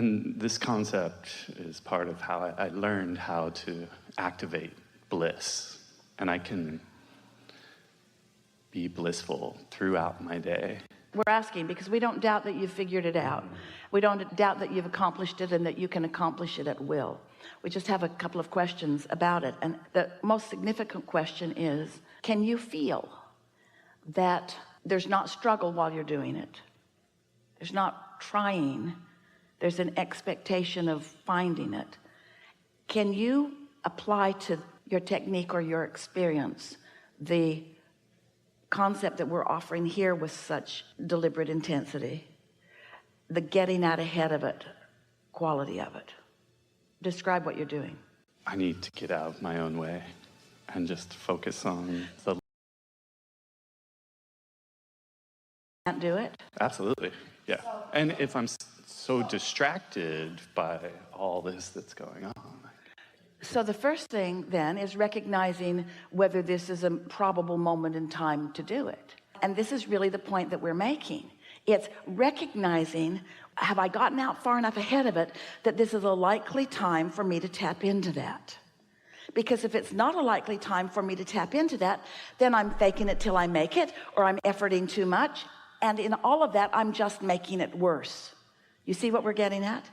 And this concept is part of how I learned how to activate bliss. And I can be blissful throughout my day. We're asking because we don't doubt that you've figured it out. We don't doubt that you've accomplished it and that you can accomplish it at will. We just have a couple of questions about it. And the most significant question is, can you feel that there's not struggle while you're doing it? There's not trying. There's an expectation of finding it. Can you apply to your technique or your experience the concept that we're offering here with such deliberate intensity, the getting out ahead of it quality of it? Describe what you're doing. I need to get out of my own way and just focus on the... Can't do it? Absolutely, yeah. And if I'm so distracted by all this that's going on. So the first thing then is recognizing whether this is a probable moment in time to do it. And this is really the point that we're making. It's recognizing, have I gotten out far enough ahead of it that this is a likely time for me to tap into that? Because if it's not a likely time for me to tap into that, then I'm faking it till I make it, or I'm efforting too much. And in all of that, I'm just making it worse. You see what we're getting at?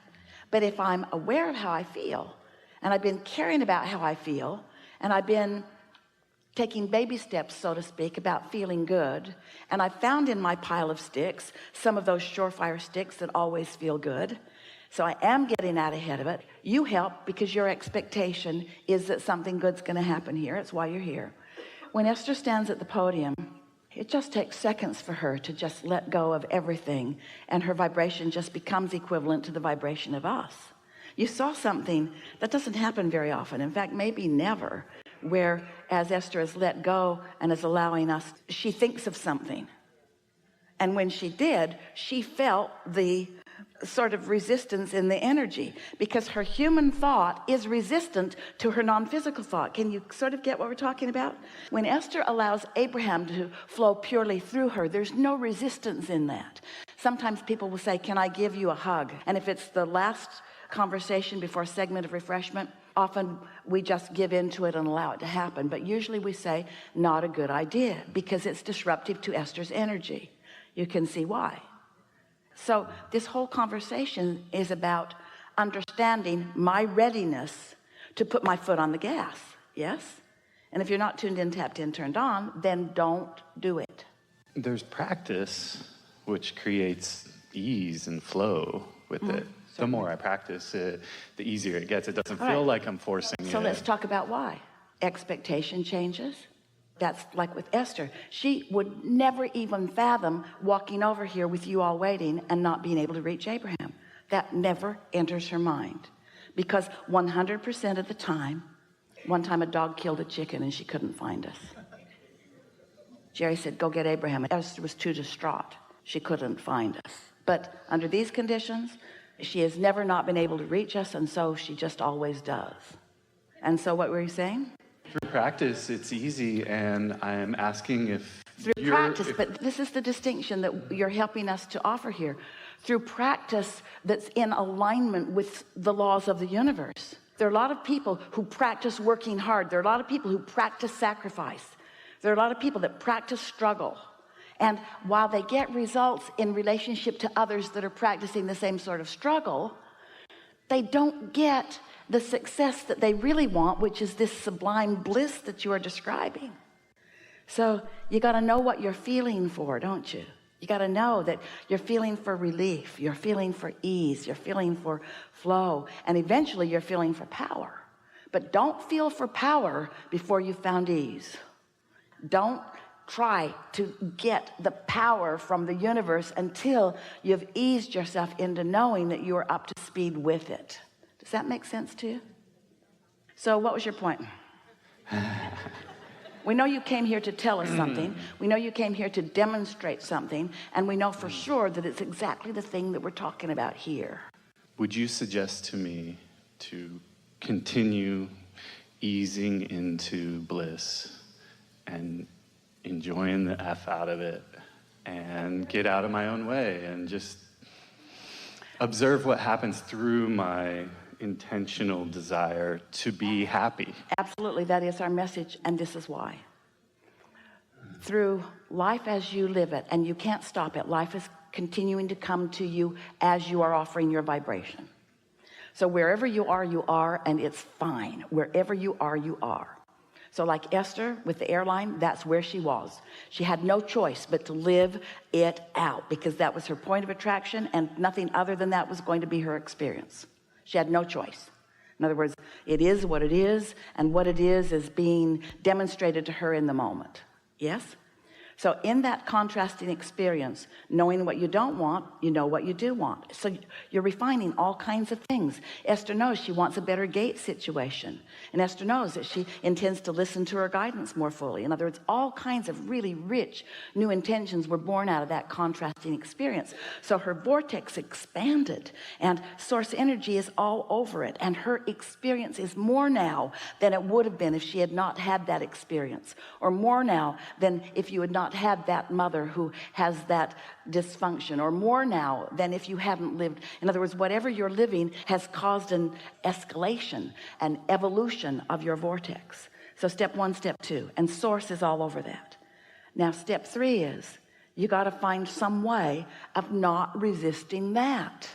But if I'm aware of how I feel, and I've been caring about how I feel, and I've been taking baby steps, so to speak, about feeling good, and I found in my pile of sticks some of those surefire sticks that always feel good, so I am getting out ahead of it. You help because your expectation is that something good's going to happen here. It's why you're here. When Esther stands at the podium, it just takes seconds for her to just let go of everything, and her vibration just becomes equivalent to the vibration of us. You saw something that doesn't happen very often, in fact maybe never, where as Esther is let go and is allowing us, she thinks of something, and when she did, she felt the sort of resistance in the energy, because her human thought is resistant to her non-physical thought. Can you sort of get what we're talking about? When Esther allows Abraham to flow purely through her, there's no resistance in that. Sometimes people will say, can I give you a hug? And if it's the last conversation before a segment of refreshment, often we just give into it and allow it to happen. But usually we say, not a good idea, because it's disruptive to Esther's energy. You can see why. So this whole conversation is about understanding my readiness to put my foot on the gas. Yes? And if you're not tuned in, tapped in, turned on, then don't do it. There's practice which creates ease and flow with it. The more I practice it, the easier it gets. It doesn't feel like I'm forcing it. So let's talk about why. Expectation changes. That's like with Esther. She would never even fathom walking over here with you all waiting and not being able to reach Abraham. That never enters her mind, because 100% of the time, one time a dog killed a chicken and she couldn't find us. Jerry said, go get Abraham. Esther was too distraught. She couldn't find us. But under these conditions, she has never not been able to reach us, and so she just always does. And so what were you saying? Through practice, it's easy, and I'm asking if through practice, but this is the distinction that you're helping us to offer here. Through practice that's in alignment with the laws of the universe. There are a lot of people who practice working hard. There are a lot of people who practice sacrifice. There are a lot of people that practice struggle. And while they get results in relationship to others that are practicing the same sort of struggle, they don't get the success that they really want, which is this sublime bliss that you are describing. So you got to know what you're feeling for, don't you? You got to know that you're feeling for relief, you're feeling for ease, you're feeling for flow, and eventually you're feeling for power. But don't feel for power before you've found ease. Don't try to get the power from the universe until you've eased yourself into knowing that you are up to speed with it. Does that make sense to you? So what was your point? We know you came here to tell us something. We know you came here to demonstrate something, and we know for sure that it's exactly the thing that we're talking about here. Would you suggest to me to continue easing into bliss and enjoying the F out of it and get out of my own way and just observe what happens through my intentional desire to be happy. Absolutely, that is our message, and this is why. Through life as you live it, and you can't stop it. Life is continuing to come to you as you are offering your vibration. So wherever you are, and it's fine. Wherever you are. So like Esther with the airline, that's where she was. She had no choice but to live it out, because that was her point of attraction, and nothing other than that was going to be her experience. She had no choice. In other words, it is what it is, and what it is being demonstrated to her in the moment. Yes? So in that contrasting experience, knowing what you don't want, you know what you do want. So you're refining all kinds of things. Esther knows she wants a better gate situation. And Esther knows that she intends to listen to her guidance more fully. In other words, all kinds of really rich new intentions were born out of that contrasting experience. So her vortex expanded, and source energy is all over it. And her experience is more now than it would have been if she had not had that experience, or more now than if you had not had that mother who has that dysfunction, or more now than if you hadn't lived. In other words, whatever you're living has caused an escalation, an evolution of your vortex. So step 1, step 2, and source is all over that. Now step 3 is you got to find some way of not resisting that.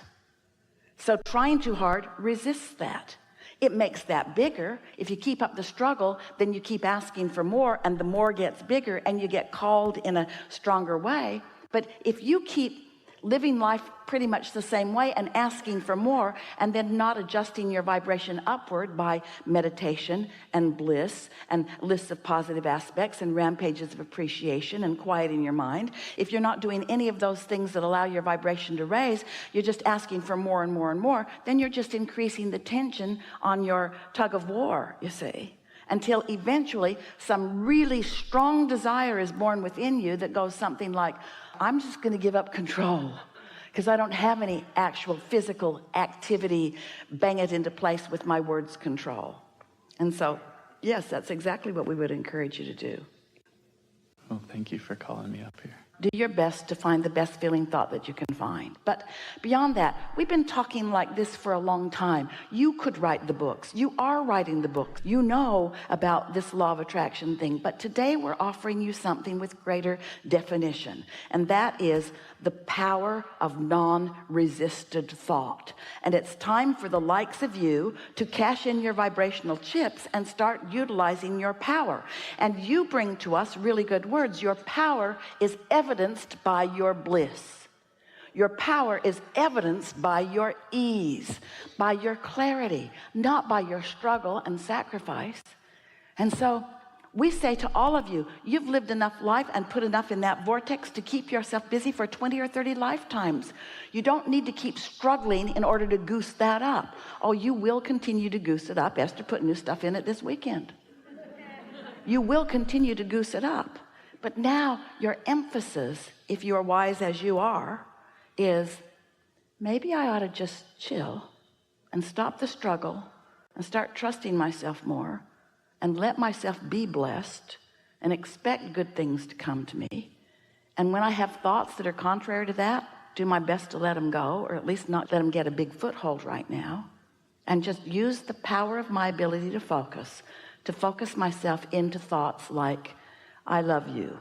So trying too hard resists that. It makes that bigger. If you keep up the struggle, then you keep asking for more, and the more gets bigger, and you get called in a stronger way. But if you keep living life pretty much the same way and asking for more, and then not adjusting your vibration upward by meditation and bliss and lists of positive aspects and rampages of appreciation and quieting your mind, if you're not doing any of those things that allow your vibration to raise, you're just asking for more and more and more, then you're just increasing the tension on your tug of war, you see, until eventually some really strong desire is born within you that goes something like, I'm just going to give up control because I don't have any actual physical activity. Bang it into place with my words control. And so, yes, that's exactly what we would encourage you to do. Well, thank you for calling me up here. Do your best to find the best feeling thought that you can find. But beyond that, we've been talking like this for a long time. You could write the books. You are writing the books. You know about this law of attraction thing. But today we're offering you something with greater definition. And that is the power of non-resisted thought. And it's time for the likes of you to cash in your vibrational chips and start utilizing your power. And you bring to us really good words. Your power is evidenced by your bliss. Your power is evidenced by your ease, by your clarity, not by your struggle and sacrifice. And so we say to all of you, you've lived enough life and put enough in that vortex to keep yourself busy for 20 or 30 lifetimes. You don't need to keep struggling in order to goose that up. Oh, you will continue to goose it up. Esther put new stuff in it this weekend. You will continue to goose it up. But now your emphasis, if you are wise as you are, is maybe I ought to just chill and stop the struggle and start trusting myself more and let myself be blessed and expect good things to come to me. And when I have thoughts that are contrary to that, do my best to let them go, or at least not let them get a big foothold right now, and just use the power of my ability to focus myself into thoughts like, I love you,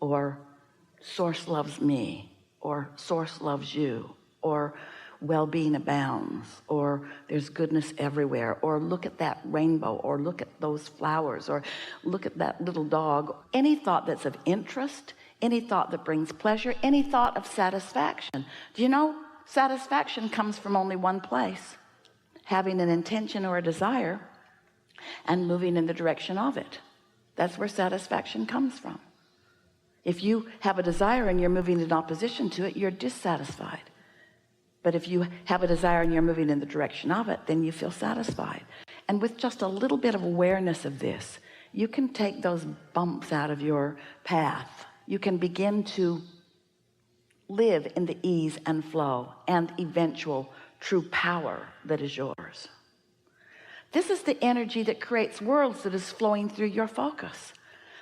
or source loves me, or source loves you, or well-being abounds, or there's goodness everywhere, or look at that rainbow, or look at those flowers, or look at that little dog. Any thought that's of interest, any thought that brings pleasure, any thought of satisfaction. Do you know satisfaction comes from only one place? Having an intention or a desire and moving in the direction of it. That's where satisfaction comes from. If you have a desire and you're moving in opposition to it, you're dissatisfied. But if you have a desire and you're moving in the direction of it, then you feel satisfied. And with just a little bit of awareness of this, you can take those bumps out of your path. You can begin to live in the ease and flow and eventual true power that is yours. This is the energy that creates worlds that is flowing through your focus.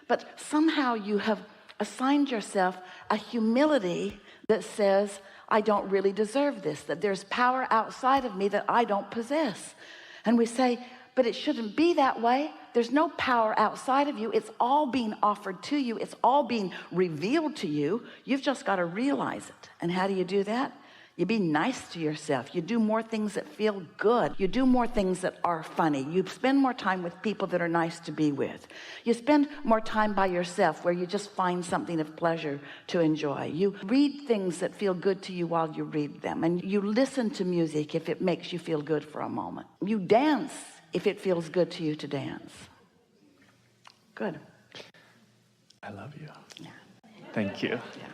But somehow you have assigned yourself a humility that says, I don't really deserve this, that there's power outside of me that I don't possess. And we say, but it shouldn't be that way. There's no power outside of you. It's all being offered to you. It's all being revealed to you. You've just got to realize it. And how do you do that? You be nice to yourself. You do more things that feel good. You do more things that are funny. You spend more time with people that are nice to be with. You spend more time by yourself where you just find something of pleasure to enjoy. You read things that feel good to you while you read them. And you listen to music if it makes you feel good for a moment. You dance if it feels good to you to dance. Good. I love you. Yeah. Thank you. Yeah.